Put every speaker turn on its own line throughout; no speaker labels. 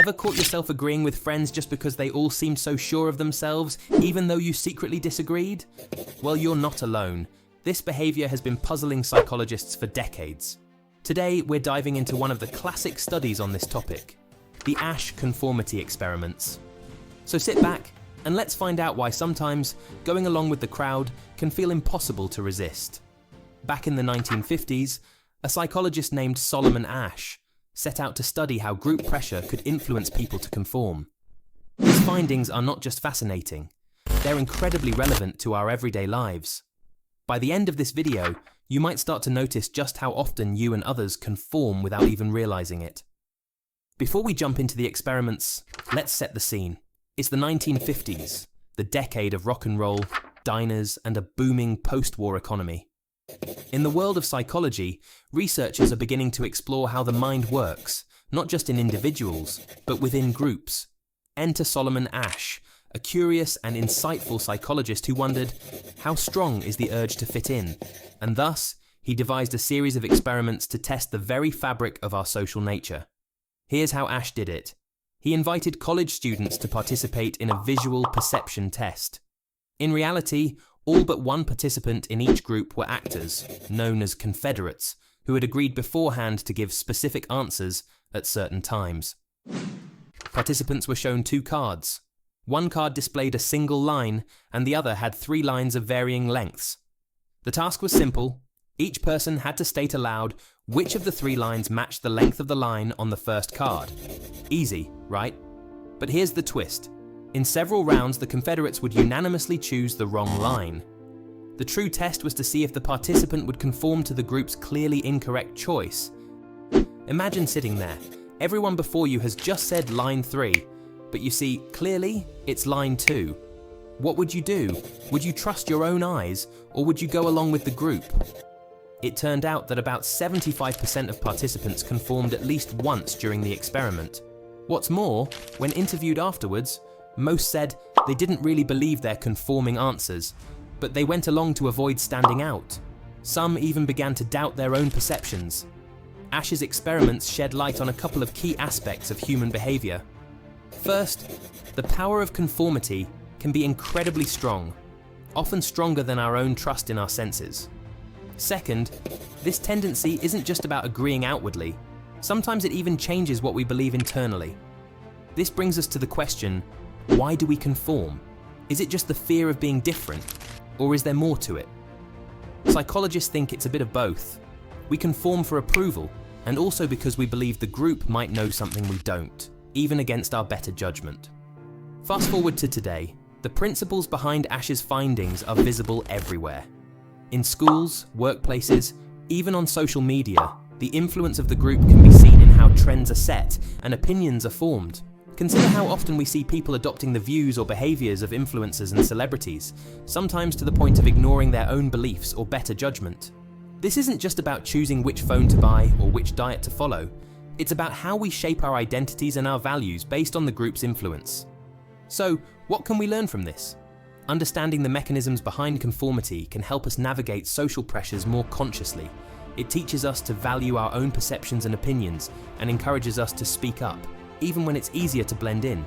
Ever caught yourself agreeing with friends just because they all seemed so sure of themselves, even though you secretly disagreed? Well, you're not alone. This behavior has been puzzling psychologists for decades. Today, we're diving into one of the classic studies on this topic, the Asch Conformity Experiments. So sit back and let's find out why sometimes going along with the crowd can feel impossible to resist. Back in the 1950s, a psychologist named Solomon Asch set out to study how group pressure could influence people to conform. His findings are not just fascinating, they're incredibly relevant to our everyday lives. By the end of this video, you might start to notice just how often you and others conform without even realizing it. Before we jump into the experiments, let's set the scene. It's the 1950s, the decade of rock and roll, diners, and a booming post-war economy. In the world of psychology, researchers are beginning to explore how the mind works, not just in individuals, but within groups. Enter Solomon Asch, a curious and insightful psychologist who wondered, how strong is the urge to fit in? And thus, he devised a series of experiments to test the very fabric of our social nature. Here's how Asch did it. He invited college students to participate in a visual perception test. In reality, all but one participant in each group were actors, known as confederates, who had agreed beforehand to give specific answers at certain times. Participants were shown two cards. One card displayed a single line, and the other had 3 lines of varying lengths. The task was simple. Each person had to state aloud which of the 3 lines matched the length of the line on the first card. Easy, right? But here's the twist. In several rounds, the Confederates would unanimously choose the wrong line. The true test was to see if the participant would conform to the group's clearly incorrect choice. Imagine sitting there. Everyone before you has just said line 3, but you see, clearly, it's line 2. What would you do? Would you trust your own eyes, or would you go along with the group? It turned out that about 75% of participants conformed at least once during the experiment. What's more, when interviewed afterwards, most said they didn't really believe their conforming answers, but they went along to avoid standing out. Some even began to doubt their own perceptions. Asch's experiments shed light on a couple of key aspects of human behavior. First, the power of conformity can be incredibly strong, often stronger than our own trust in our senses. Second, this tendency isn't just about agreeing outwardly. Sometimes it even changes what we believe internally. This brings us to the question, why do we conform? Is it just the fear of being different, or is there more to it? Psychologists think it's a bit of both. We conform for approval, and also because we believe the group might know something we don't, even against our better judgment. Fast forward to today, the principles behind Asch's findings are visible everywhere. In schools, workplaces, even on social media, the influence of the group can be seen in how trends are set and opinions are formed. Consider how often we see people adopting the views or behaviors of influencers and celebrities, sometimes to the point of ignoring their own beliefs or better judgment. This isn't just about choosing which phone to buy or which diet to follow. It's about how we shape our identities and our values based on the group's influence. So, what can we learn from this? Understanding the mechanisms behind conformity can help us navigate social pressures more consciously. It teaches us to value our own perceptions and opinions and encourages us to speak up, even when it's easier to blend in.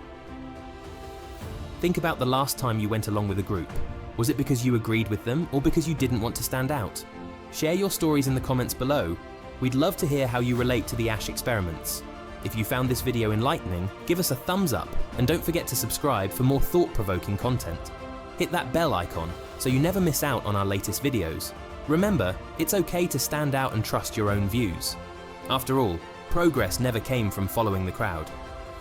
Think about the last time you went along with a group. Was it because you agreed with them or because you didn't want to stand out? Share your stories in the comments below. We'd love to hear how you relate to the Asch experiments. If you found this video enlightening, give us a thumbs up and don't forget to subscribe for more thought-provoking content. Hit that bell icon so you never miss out on our latest videos. Remember, it's okay to stand out and trust your own views. After all, progress never came from following the crowd.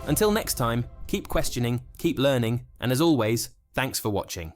Until next time, keep questioning, keep learning, and as always, thanks for watching.